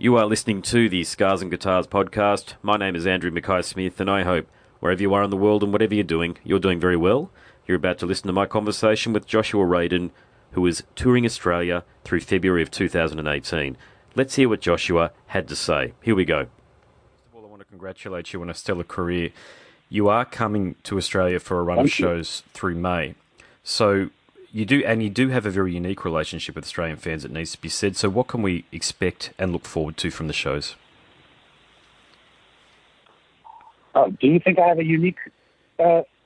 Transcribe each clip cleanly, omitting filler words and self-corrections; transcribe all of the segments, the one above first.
You are listening to the Scars and Guitars podcast. My name is Andrew Mackay-Smith, and I hope wherever you are in the world and whatever you're doing very well. You're about to listen to my conversation with Joshua Radin, who is touring Australia through February of 2018. Let's hear what Joshua had to say. Here we go. First of all, I want to congratulate you on a stellar career. You are coming to Australia for a run of shows through May. So you do have a very unique relationship with Australian fans, it needs to be said. So what can we expect and look forward to from the shows? Do you think I have a unique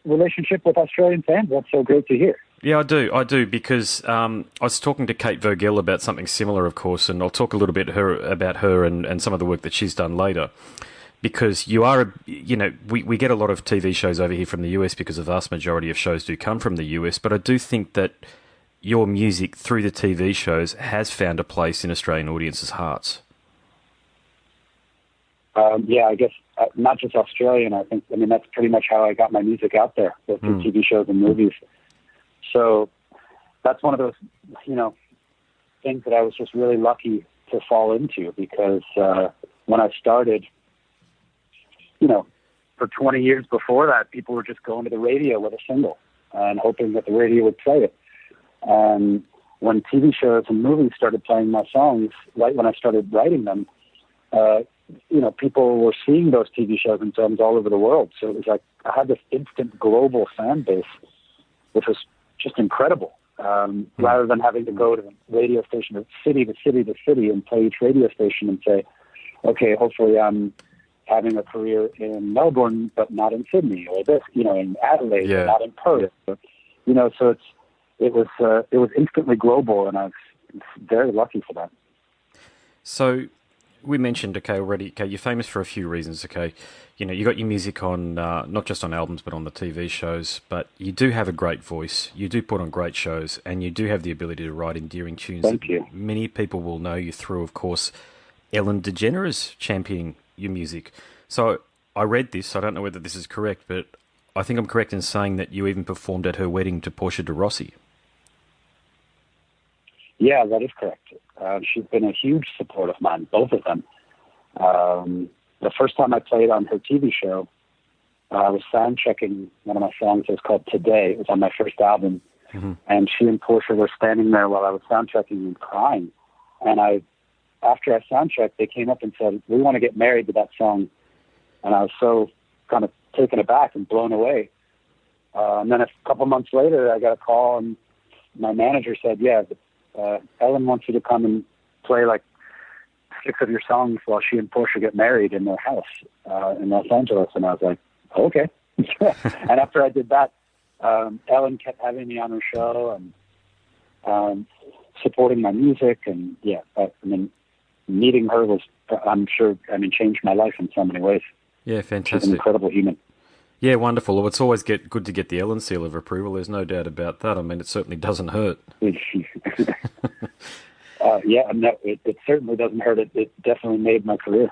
relationship with Australian fans? That's so great to hear. Yeah, I do, because I was talking to Kate Vogel about something similar, of course, and I'll talk a little bit about her and some of the work that she's done later. Because you are, we get a lot of TV shows over here from the US because the vast majority of shows do come from the US, but I do think that your music through the TV shows has found a place in Australian audiences' hearts. I guess not just Australian. I mean, that's pretty much how I got my music out there, through TV shows and movies. So that's one of those, things that I was just really lucky to fall into, because when I started, for 20 years before that, people were just going to the radio with a single and hoping that the radio would play it. And when TV shows and movies started playing my songs, right when I started writing them, people were seeing those TV shows and films all over the world. So it was like I had this instant global fan base, which was just incredible. Rather than having to go to the radio station, city to city to city, and play each radio station and say, okay, hopefully I'm having a career in Melbourne, but not in Sydney, or this, in Adelaide, but not in Perth. So it was instantly global, and I was very lucky for that. So we mentioned, already, you're famous for a few reasons, you got your music on, not just on albums, but on the TV shows, but you do have a great voice, you do put on great shows, and you do have the ability to write endearing tunes. Thank you. Many people will know you through, of course, Ellen DeGeneres championing your music. So I read this, I don't know whether this is correct, but I think I'm correct in saying that you even performed at her wedding to Portia de Rossi. Yeah, that is correct. She's been a huge support of mine, both of them. The first time I played on her TV show, I was sound checking one of my songs. It was called Today. It was on my first album. Mm-hmm. And she and Portia were standing there while I was sound checking and crying. And after I sound checked, they came up and said, "We want to get married to that song." And I was so kind of taken aback and blown away. And then a couple months later, I got a call, and my manager said, Ellen wants you to come and play like 6 of your songs while she and Portia get married in their house in Los Angeles. And I was like, okay. And after I did that, Ellen kept having me on her show and supporting my music. And meeting her was, changed my life in so many ways. Yeah, fantastic. She's an incredible human. Yeah, wonderful. Well, it's always good to get the Ellen seal of approval. There's no doubt about that. I mean, it certainly doesn't hurt. It certainly doesn't hurt. It definitely made my career.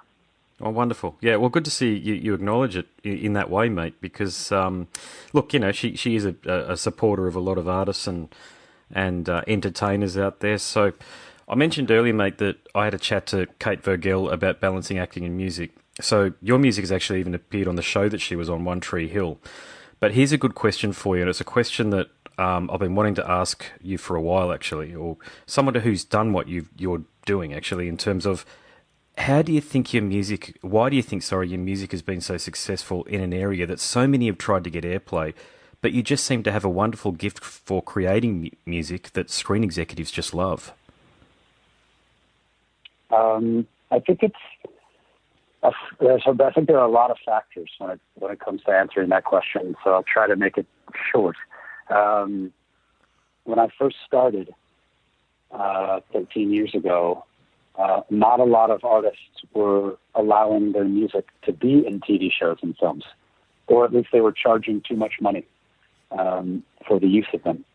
Oh, wonderful. Yeah, well, good to see you acknowledge it in that way, mate, because, look, she is a supporter of a lot of artists and entertainers out there. So I mentioned earlier, mate, that I had a chat to Kate Vogel about balancing acting and music. So your music has actually even appeared on the show that she was on, One Tree Hill. But here's a good question for you, and it's a question that I've been wanting to ask you for a while, actually, or someone who's done what you're doing, actually, in terms of why do you think your music has been so successful in an area that so many have tried to get airplay, but you just seem to have a wonderful gift for creating music that screen executives just love? I think I think there are a lot of factors when it comes to answering that question, so I'll try to make it short. When I first started 13 years ago, not a lot of artists were allowing their music to be in TV shows and films, or at least they were charging too much money for the use of them.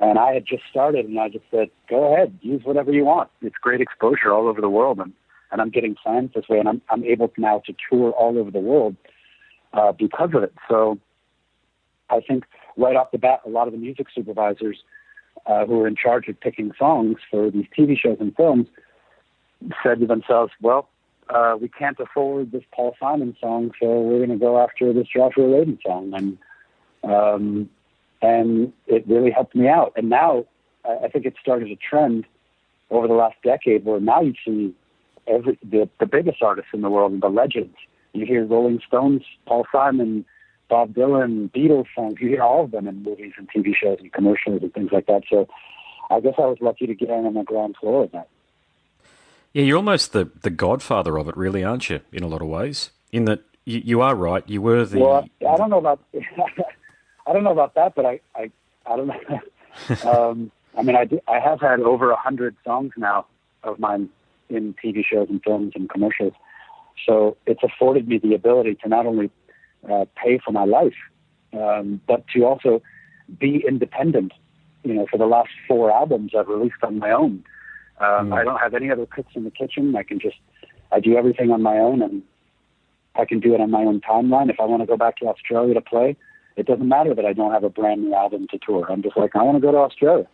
And I had just started, and I just said, go ahead, use whatever you want. It's great exposure all over the world, and I'm getting fans this way, and I'm able now to tour all over the world because of it. So I think right off the bat, a lot of the music supervisors who are in charge of picking songs for these TV shows and films said to themselves, well, we can't afford this Paul Simon song, so we're going to go after this Joshua Radin song. And it really helped me out. And now I think it started a trend over the last decade where now you see the biggest artists in the world, the legends. You hear Rolling Stones, Paul Simon, Bob Dylan, Beatles songs. You hear all of them in movies and TV shows and commercials and things like that. So I guess I was lucky to get on the ground floor of that. Yeah, you're almost the godfather of it, really, aren't you, in a lot of ways? In that you are right, you were the... Well, I don't know about I don't know about that, but I don't know. I mean, I have had over 100 songs now of mine in TV shows and films and commercials. So it's afforded me the ability to not only pay for my life, but to also be independent. You know, for the last 4 albums I've released on my own. I don't have any other cooks in the kitchen. I do everything on my own, and I can do it on my own timeline. If I want to go back to Australia to play, it doesn't matter that I don't have a brand new album to tour. I'm just like, I want to go to Australia.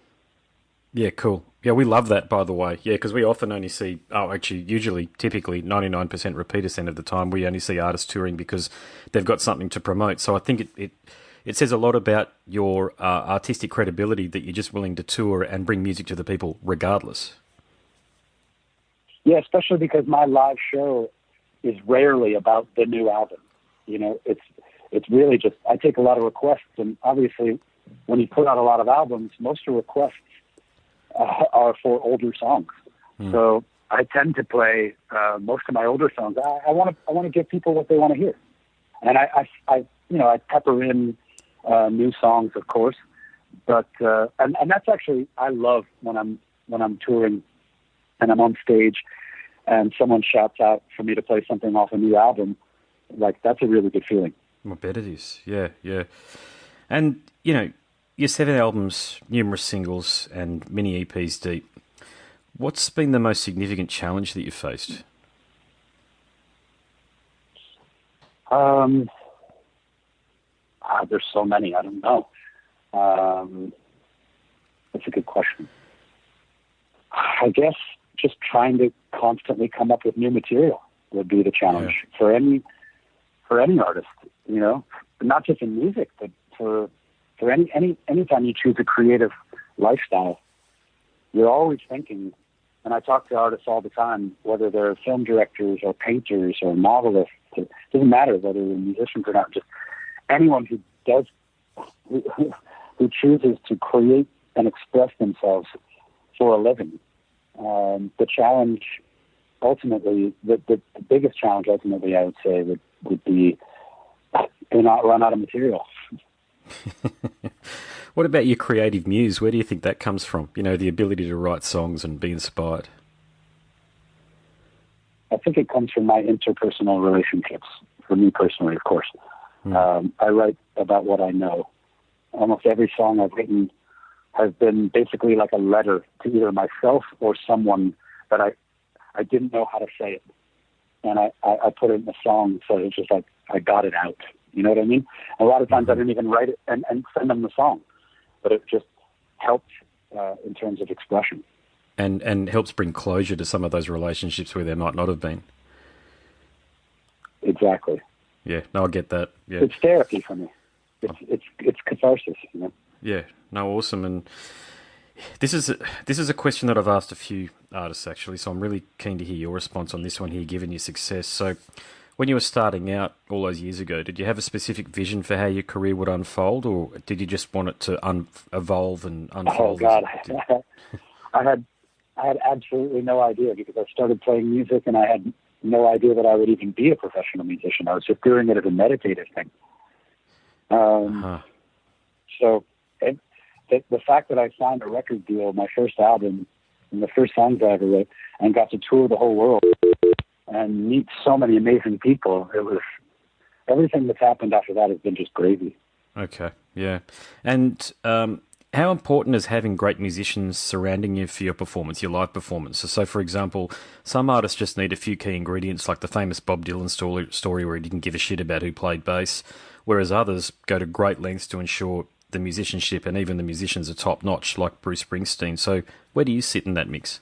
Yeah, cool. Yeah, we love that, by the way. Yeah, because we often only see, usually, typically, 99% repeat percent of the time, we only see artists touring because they've got something to promote. So I think it says a lot about your artistic credibility that you're just willing to tour and bring music to the people regardless. Yeah, especially because my live show is rarely about the new album. You know, it's really just, I take a lot of requests, and obviously when you put out a lot of albums, most of the requests are for older songs. So I tend to play most of my older songs. I want to give people what they want to hear, and I pepper in new songs, of course, but and that's actually, I love when I'm touring and I'm on stage and someone shouts out for me to play something off a new album. Like, that's a really good feeling. I bet it is. Yeah, yeah. And, you know, your 7 albums, numerous singles, and mini EPs deep. What's been the most significant challenge that you've faced? There's so many. I don't know. That's a good question. I guess just trying to constantly come up with new material would be the challenge for any artist. You know, not just in music, but for anytime you choose a creative lifestyle, you're always thinking. And I talk to artists all the time, whether they're film directors or painters or novelists. It doesn't matter whether they're musicians or not. Just anyone who chooses to create and express themselves for a living. The challenge, ultimately, the biggest challenge, ultimately, I would say would be to not run out of material. What about your creative muse? Where do you think that comes from? You know, the ability to write songs and be inspired. I think it comes from my interpersonal relationships. For me personally, of course. I write about what I know. Almost every song I've written has been basically like a letter to either myself or someone that I didn't know how to say it. And I put it in a song, so it's just like I got it out. You know what I mean? A lot of times I didn't even write it and send them the song, but it just helped in terms of expression. And helps bring closure to some of those relationships where there might not have been. Exactly. Yeah, no, I get that. Yeah, it's therapy for me. It's catharsis, you know. Yeah, no, awesome. And this is a question that I've asked a few artists actually, so I'm really keen to hear your response on this one here, given your success. So, when you were starting out all those years ago, did you have a specific vision for how your career would unfold, or did you just want it to evolve and unfold? Oh God, I had absolutely no idea, because I started playing music and I had no idea that I would even be a professional musician. I was just doing it as a meditative thing. So the fact that I signed a record deal, my first album, and the first songs I ever wrote, and got to tour the whole world and meet so many amazing people, it was, everything that's happened after that has been just gravy. Okay, yeah. And how important is having great musicians surrounding you for your performance, your live performance? So, for example, some artists just need a few key ingredients, like the famous Bob Dylan story where he didn't give a shit about who played bass, whereas others go to great lengths to ensure the musicianship and even the musicians are top-notch, like Bruce Springsteen. So where do you sit in that mix?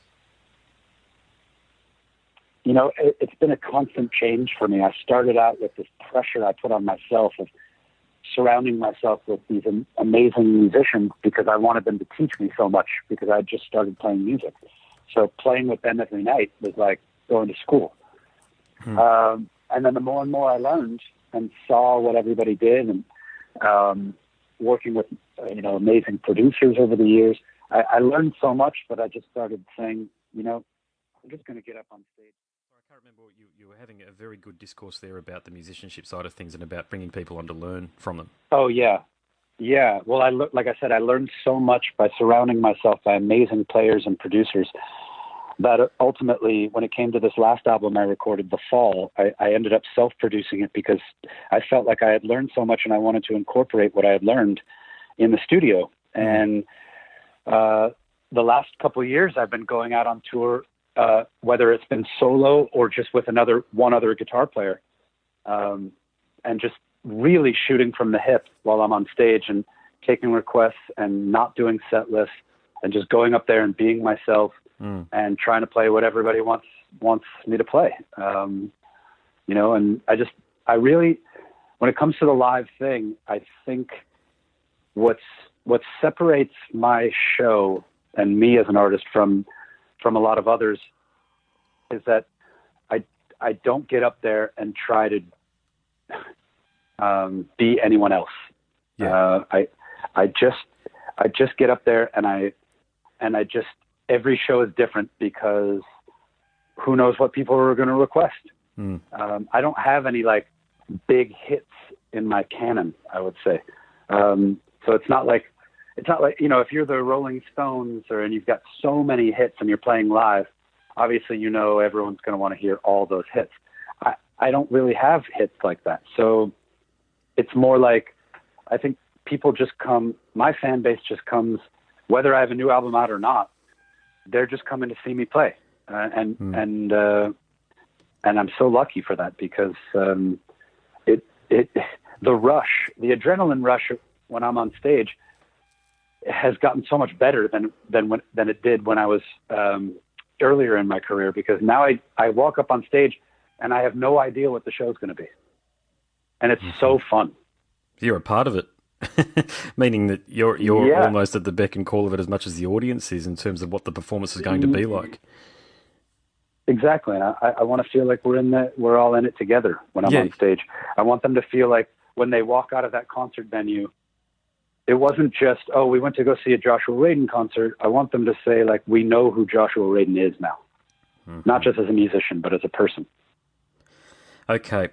it's been a constant change for me. I started out with this pressure I put on myself of surrounding myself with these amazing musicians because I wanted them to teach me so much because I just started playing music. So playing with them every night was like going to school. And then the more and more I learned and saw what everybody did and working with, amazing producers over the years, I learned so much, but I just started saying, I'm just going to get up on stage. I can't remember. You were having a very good discourse there about the musicianship side of things and about bringing people on to learn from them. Oh, yeah. Yeah. Well, like I said, I learned so much by surrounding myself by amazing players and producers that ultimately, when it came to this last album I recorded, The Fall, I ended up self-producing it because I felt like I had learned so much and I wanted to incorporate what I had learned in the studio. And the last couple of years, I've been going out on tour, whether it's been solo or just with one other guitar player, and just really shooting from the hip while I'm on stage and taking requests and not doing set lists and just going up there and being myself and trying to play what everybody wants me to play. And I really, when it comes to the live thing, I think what separates my show and me as an artist from a lot of others is that I don't get up there and try to be anyone else. Yeah. I just get up there and I just, every show is different because who knows what people are going to request. I don't have any like big hits in my canon, I would say. So it's not like, if you're the Rolling Stones and you've got so many hits and you're playing live, obviously, everyone's going to want to hear all those hits. I don't really have hits like that. So it's more like, I think people just come, my fan base just comes, whether I have a new album out or not, they're just coming to see me play. And I'm so lucky for that because the adrenaline rush when I'm on stage has gotten so much better than it did when I was earlier in my career, because now I walk up on stage and I have no idea what the show's going to be. And it's so fun. You're a part of it. Meaning that you're almost at the beck and call of it as much as the audience is in terms of what the performance is going to be like. Exactly. And I want to feel like we're all in it together when I'm on stage. I want them to feel like when they walk out of that concert venue, it wasn't just, we went to go see a Joshua Radin concert. I want them to say, like, we know who Joshua Radin is now. Not just as a musician, but as a person. Okay.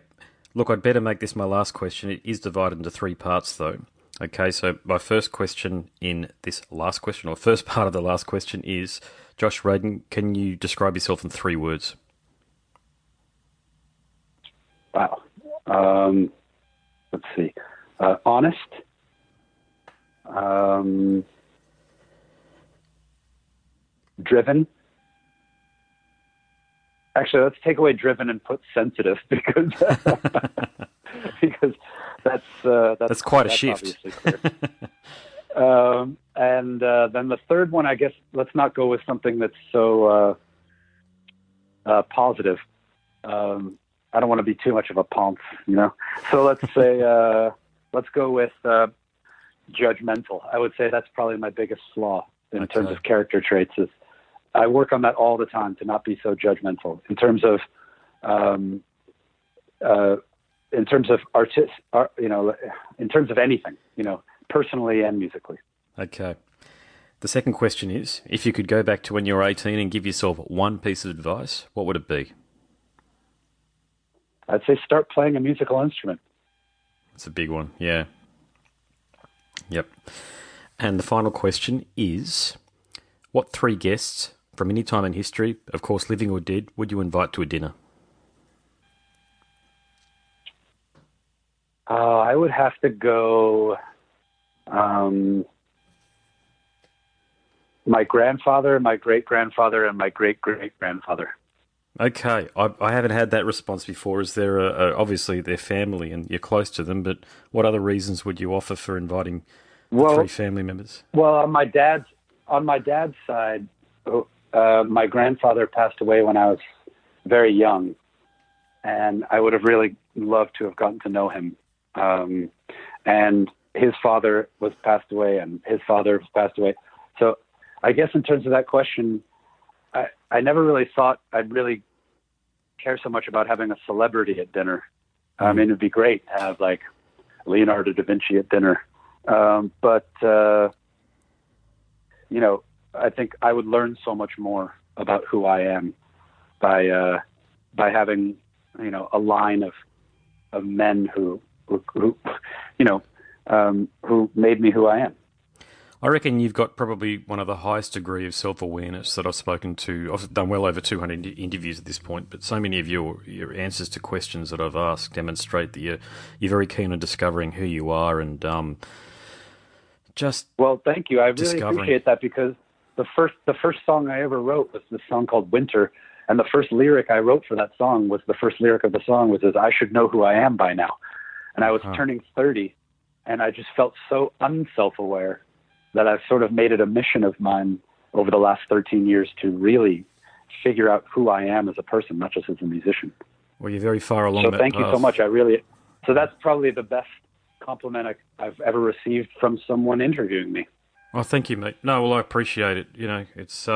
Look, I'd better make this my last question. It is divided into 3 parts, though. Okay, so my first question in this last question, or first part of the last question is, Josh Radin, can you describe yourself in 3 words? Wow. Let's see. Honest. Driven. Actually, let's take away driven and put sensitive because that's quite a shift. And then the third one, I guess, let's not go with something that's so positive. I don't want to be too much of a pomp, So let's say let's go with judgmental. I would say that's probably my biggest flaw in terms of character traits. Is I work on that all the time to not be so judgmental in terms of in terms of anything, personally and musically. Okay. The second question is, if you could go back to when you were 18 and give yourself one piece of advice, what would it be? I'd say start playing a musical instrument. It's a big one, yeah. Yep. And the final question is, what 3 guests from any time in history, of course living or dead, would you invite to a dinner? I would have to go my grandfather, my great-grandfather, and my great-great-grandfather. Okay. I haven't had that response before. Is there obviously they're family and you're close to them, but what other reasons would you offer for inviting 3 family members? Well, on my dad's side, my grandfather passed away when I was very young, and I would have really loved to have gotten to know him. And his father was passed away, and his father was passed away. So I guess in terms of that question, I never really thought I'd really care so much about having a celebrity at dinner. I mean, it'd be great to have like Leonardo da Vinci at dinner. But you know, I think I would learn so much more about who I am by having, you know, a line of men who you know, who made me who I am. I reckon you've got probably one of the highest degree of self-awareness that I've spoken to. I've done well over 200 interviews at this point, but so many of your answers to questions that I've asked demonstrate that you're very keen on discovering who you are and just well, thank you. I really appreciate that, because the first song I ever wrote was this song called Winter, and the first lyric I wrote for that song was the first lyric of the song was "I should know who I am by now," and I was turning 30, and I just felt so unself-aware that I've sort of made it a mission of mine over the last 13 years to really figure out who I am as a person, not just as a musician. Well, you're very far along that path. So thank you so much. So that's probably the best compliment I've ever received from someone interviewing me. Oh, thank you, mate. No, well, I appreciate it. You know, it's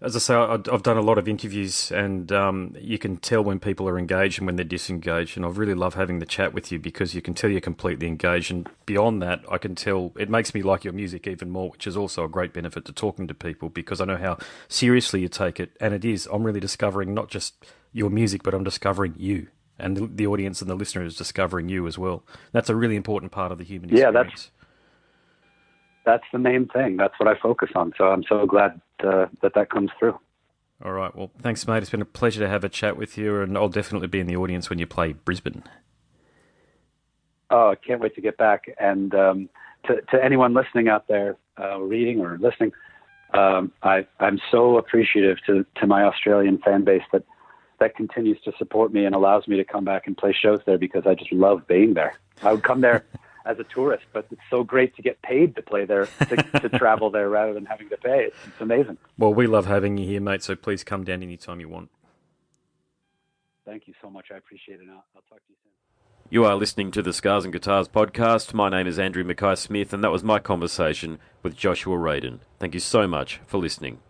as I say, I've done a lot of interviews, and you can tell when people are engaged and when they're disengaged. And I really love having the chat with you because you can tell you're completely engaged. And beyond that, I can tell it makes me like your music even more, which is also a great benefit to talking to people because I know how seriously you take it. And it is. I'm really discovering not just your music, but I'm discovering you. And the audience and the listener is discovering you as well. That's a really important part of the human experience. That's the main thing. That's what I focus on. So I'm so glad that comes through. All right. Well, thanks, mate. It's been a pleasure to have a chat with you, and I'll definitely be in the audience when you play Brisbane. Oh, I can't wait to get back. And to anyone listening out there, reading or listening, I'm so appreciative to my Australian fan base that continues to support me and allows me to come back and play shows there because I just love being there. I would come there as a tourist, but it's so great to get paid to play there, to travel there rather than having to pay. It's amazing. Well, we love having you here, mate, so please come down anytime you want. Thank you so much. I appreciate it. I'll talk to you soon. You are listening to the Scars and Guitars podcast. My name is Andrew Mackay-Smith, and that was my conversation with Joshua Radin. Thank you so much for listening.